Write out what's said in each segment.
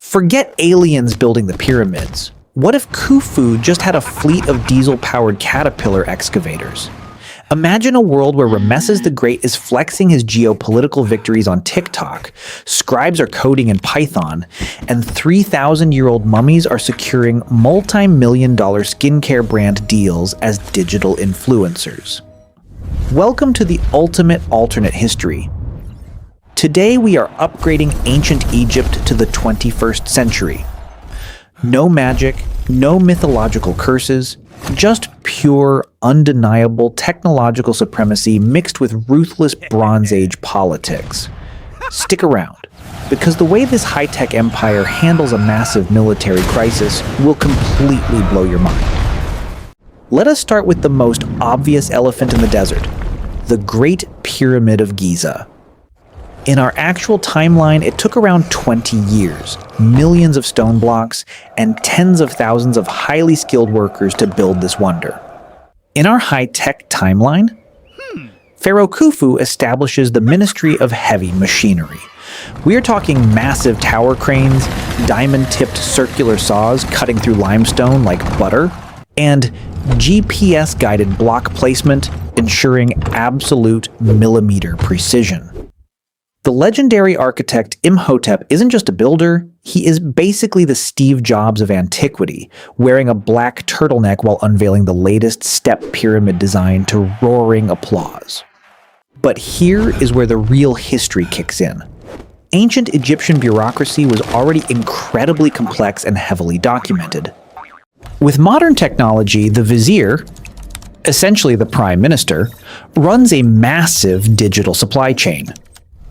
Forget aliens building the pyramids. What if Khufu just had a fleet of diesel-powered caterpillar excavators? Imagine a world where Ramesses the Great is flexing his geopolitical victories on TikTok, scribes are coding in Python, and 3,000-year-old mummies are securing multi-million-dollar skincare brand deals as digital influencers. Welcome to the ultimate alternate history. Today we are upgrading ancient Egypt to the 21st century. No magic, no mythological curses, just pure, undeniable technological supremacy mixed with ruthless Bronze Age politics. Stick around, because the way this high-tech empire handles a massive military crisis will completely blow your mind. Let us start with the most obvious elephant in the desert, the Great Pyramid of Giza. In our actual timeline, it took around 20 years, millions of stone blocks, and tens of thousands of highly skilled workers to build this wonder. In our high-tech timeline, Pharaoh Khufu establishes the Ministry of Heavy Machinery. We are talking massive tower cranes, diamond-tipped circular saws cutting through limestone like butter, and GPS-guided block placement ensuring absolute millimeter precision. The legendary architect Imhotep isn't just a builder, he is basically the Steve Jobs of antiquity, wearing a black turtleneck while unveiling the latest step pyramid design to roaring applause. But here is where the real history kicks in. Ancient Egyptian bureaucracy was already incredibly complex and heavily documented. With modern technology, the vizier, essentially the prime minister, runs a massive digital supply chain.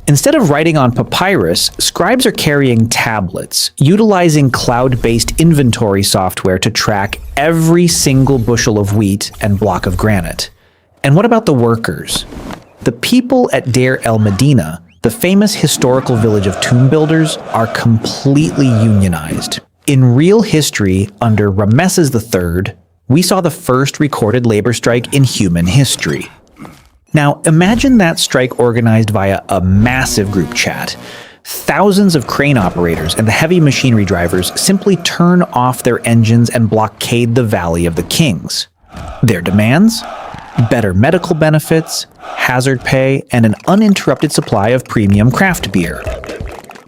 Instead of writing on papyrus, scribes are carrying tablets, utilizing cloud-based inventory software to track every single bushel of wheat and block of granite. And what about the workers? The people at Deir el-Medina, the famous historical village of tomb builders, are completely unionized. In real history, under Ramesses III, we saw the first recorded labor strike in human history. Now, imagine that strike organized via a massive group chat. Thousands of crane operators and the heavy machinery drivers simply turn off their engines and blockade the Valley of the Kings. Their demands? Better medical benefits, hazard pay, and an uninterrupted supply of premium craft beer.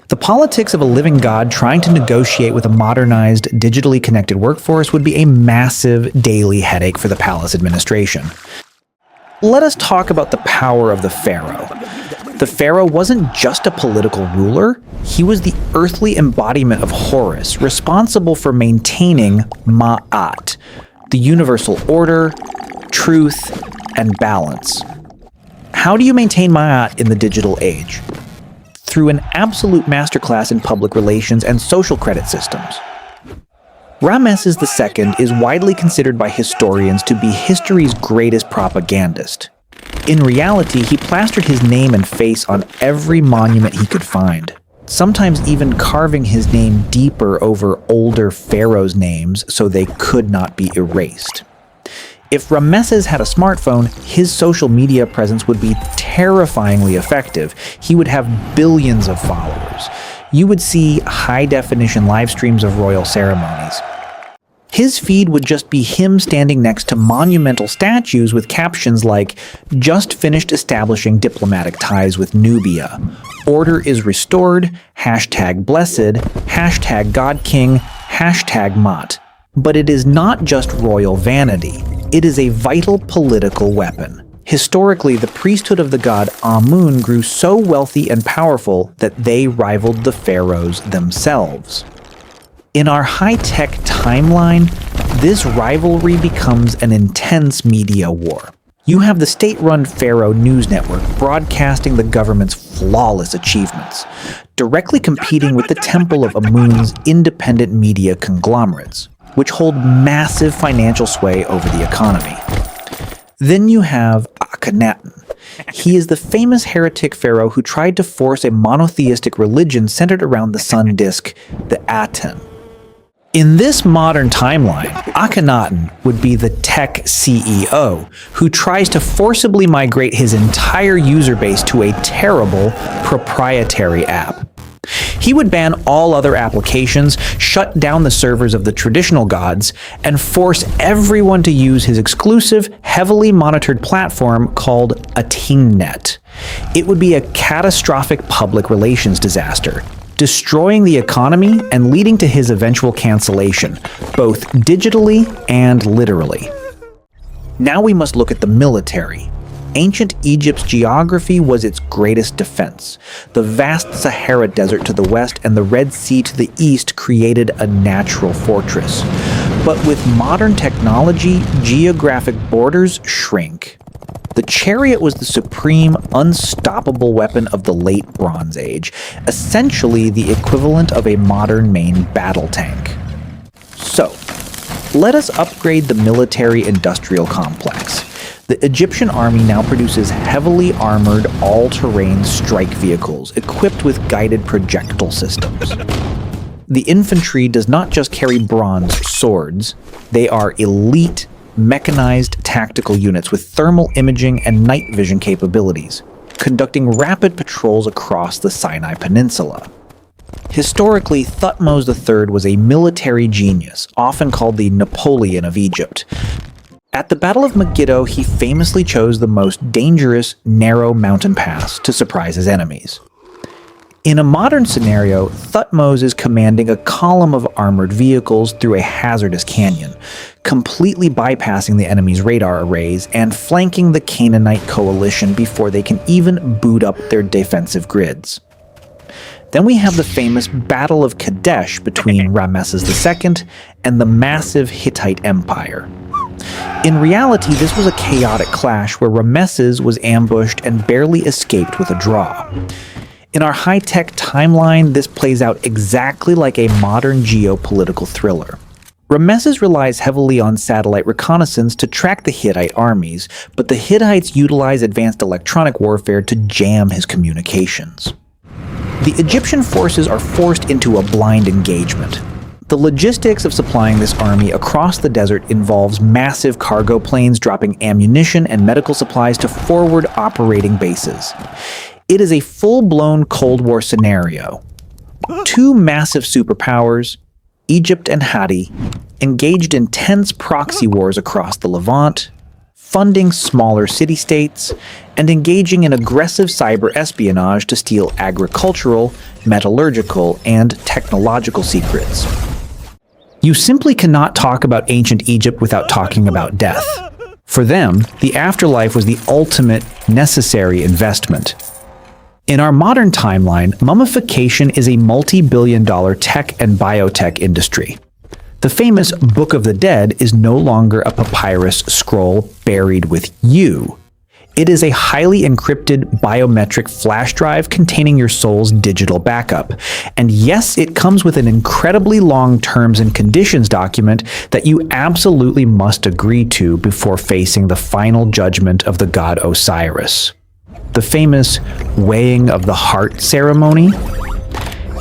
The politics of a living god trying to negotiate with a modernized, digitally connected workforce would be a massive daily headache for the palace administration. Let us talk about the power of the pharaoh. The pharaoh wasn't just a political ruler, he was the earthly embodiment of Horus, responsible for maintaining Ma'at, the universal order, truth, and balance. How do you maintain Ma'at in the digital age? Through an absolute masterclass in public relations and social credit systems. Ramesses II is widely considered by historians to be history's greatest propagandist. In reality, he plastered his name and face on every monument he could find, sometimes even carving his name deeper over older pharaohs' names so they could not be erased. If Ramesses had a smartphone, his social media presence would be terrifyingly effective. He would have billions of followers. You would see high-definition live streams of royal ceremonies. His feed would just be him standing next to monumental statues with captions like, "Just finished establishing diplomatic ties with Nubia. Order is restored, #blessed, #GodKing, #Mot." But it is not just royal vanity. It is a vital political weapon. Historically, the priesthood of the god Amun grew so wealthy and powerful that they rivaled the pharaohs themselves. In our high-tech timeline, this rivalry becomes an intense media war. You have the state-run Pharaoh News Network broadcasting the government's flawless achievements, directly competing with the Temple of Amun's independent media conglomerates, which hold massive financial sway over the economy. Then you have Akhenaten. He is the famous heretic pharaoh who tried to force a monotheistic religion centered around the sun disk, the Aten. In this modern timeline, Akhenaten would be the tech CEO who tries to forcibly migrate his entire user base to a terrible proprietary app. He would ban all other applications, shut down the servers of the traditional gods, and force everyone to use his exclusive, heavily monitored platform called a Tingnet. It would be a catastrophic public relations disaster, destroying the economy and leading to his eventual cancellation, both digitally and literally. Now we must look at the military. Ancient Egypt's geography was its greatest defense. The vast Sahara Desert to the west and the Red Sea to the east created a natural fortress. But with modern technology, geographic borders shrink. The chariot was the supreme, unstoppable weapon of the late Bronze Age, essentially the equivalent of a modern main battle tank. So, let us upgrade the military-industrial complex. The Egyptian army now produces heavily armored, all-terrain strike vehicles equipped with guided projectile systems. The infantry does not just carry bronze swords, they are elite, mechanized tactical units with thermal imaging and night vision capabilities, conducting rapid patrols across the Sinai Peninsula. Historically, Thutmose III was a military genius, often called the Napoleon of Egypt. At the Battle of Megiddo, he famously chose the most dangerous, narrow mountain pass to surprise his enemies. In a modern scenario, Thutmose is commanding a column of armored vehicles through a hazardous canyon, completely bypassing the enemy's radar arrays and flanking the Canaanite coalition before they can even boot up their defensive grids. Then we have the famous Battle of Kadesh between Ramesses II and the massive Hittite Empire. In reality, this was a chaotic clash where Ramesses was ambushed and barely escaped with a draw. In our high-tech timeline, this plays out exactly like a modern geopolitical thriller. Ramesses relies heavily on satellite reconnaissance to track the Hittite armies, but the Hittites utilize advanced electronic warfare to jam his communications. The Egyptian forces are forced into a blind engagement. The logistics of supplying this army across the desert involves massive cargo planes dropping ammunition and medical supplies to forward operating bases. It is a full-blown Cold War scenario. Two massive superpowers, Egypt and Hatti, engaged in tense proxy wars across the Levant, funding smaller city-states, and engaging in aggressive cyber espionage to steal agricultural, metallurgical, and technological secrets. You simply cannot talk about ancient Egypt without talking about death. For them, the afterlife was the ultimate, necessary investment. In our modern timeline, mummification is a multi-billion-dollar tech and biotech industry. The famous Book of the Dead is no longer a papyrus scroll buried with you. It is a highly encrypted biometric flash drive containing your soul's digital backup. And yes, it comes with an incredibly long terms and conditions document that you absolutely must agree to before facing the final judgment of the god Osiris. The famous weighing of the heart ceremony.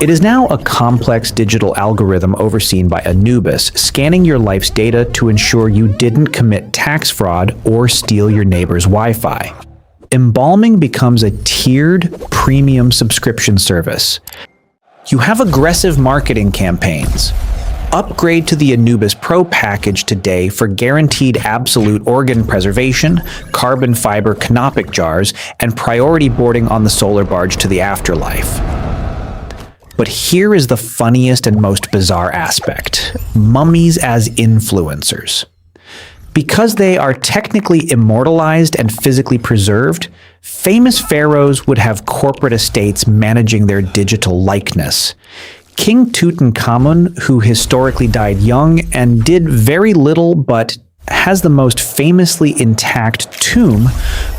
It is now a complex digital algorithm overseen by Anubis, scanning your life's data to ensure you didn't commit tax fraud or steal your neighbor's Wi-Fi. Embalming becomes a tiered, premium subscription service. You have aggressive marketing campaigns. Upgrade to the Anubis Pro package today for guaranteed absolute organ preservation, carbon fiber canopic jars, and priority boarding on the solar barge to the afterlife. But here is the funniest and most bizarre aspect: mummies as influencers. Because they are technically immortalized and physically preserved, famous pharaohs would have corporate estates managing their digital likeness. King Tutankhamun, who historically died young and did very little but has the most famously intact tomb,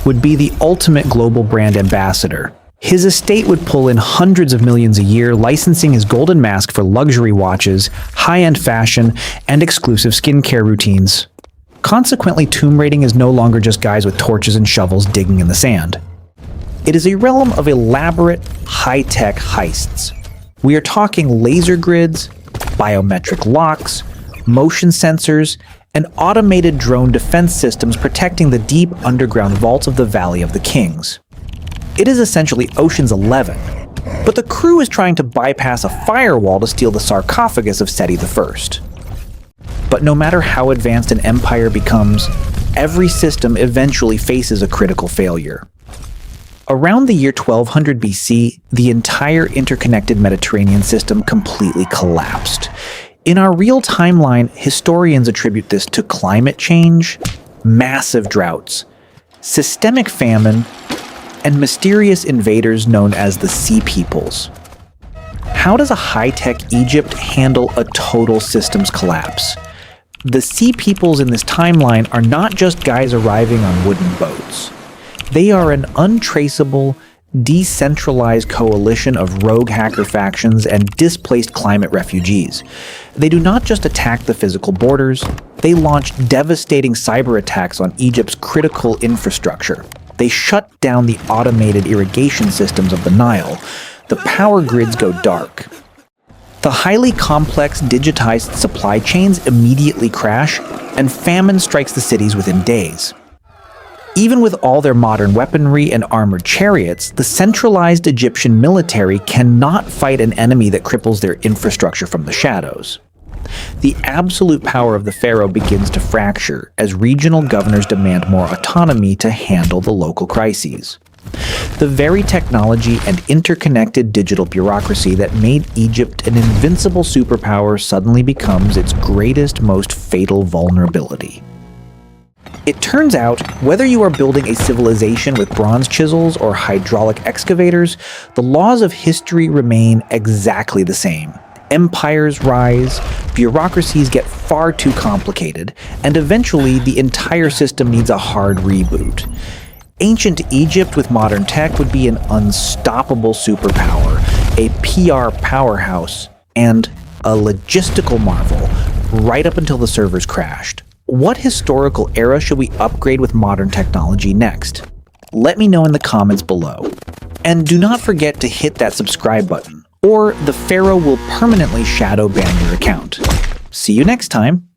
would be the ultimate global brand ambassador. His estate would pull in hundreds of millions a year, licensing his golden mask for luxury watches, high-end fashion, and exclusive skincare routines. Consequently, tomb raiding is no longer just guys with torches and shovels digging in the sand. It is a realm of elaborate, high-tech heists. We are talking laser grids, biometric locks, motion sensors, and automated drone defense systems protecting the deep underground vaults of the Valley of the Kings. It is essentially Ocean's 11, But the crew is trying to bypass a firewall to steal the sarcophagus of Seti I. But no matter how advanced an empire becomes, every system eventually faces a critical failure. Around the year 1200 BC, the entire interconnected Mediterranean system completely collapsed. In our real timeline, historians attribute this to climate change, massive droughts, systemic famine, and mysterious invaders known as the Sea Peoples. How does a high-tech Egypt handle a total systems collapse? The Sea Peoples in this timeline are not just guys arriving on wooden boats. They are an untraceable, decentralized coalition of rogue hacker factions and displaced climate refugees. They do not just attack the physical borders, they launch devastating cyber attacks on Egypt's critical infrastructure. They shut down the automated irrigation systems of the Nile. The power grids go dark. The highly complex digitized supply chains immediately crash, and famine strikes the cities within days. Even with all their modern weaponry and armored chariots, the centralized Egyptian military cannot fight an enemy that cripples their infrastructure from the shadows. The absolute power of the pharaoh begins to fracture as regional governors demand more autonomy to handle the local crises. The very technology and interconnected digital bureaucracy that made Egypt an invincible superpower suddenly becomes its greatest, most fatal vulnerability. It turns out, whether you are building a civilization with bronze chisels or hydraulic excavators, the laws of history remain exactly the same. Empires rise, bureaucracies get far too complicated, and eventually the entire system needs a hard reboot. Ancient Egypt with modern tech would be an unstoppable superpower, a PR powerhouse, and a logistical marvel, right up until the servers crashed. What historical era should we upgrade with modern technology next? Let me know in the comments below. And do not forget to hit that subscribe button, or the pharaoh will permanently shadow ban your account. See you next time!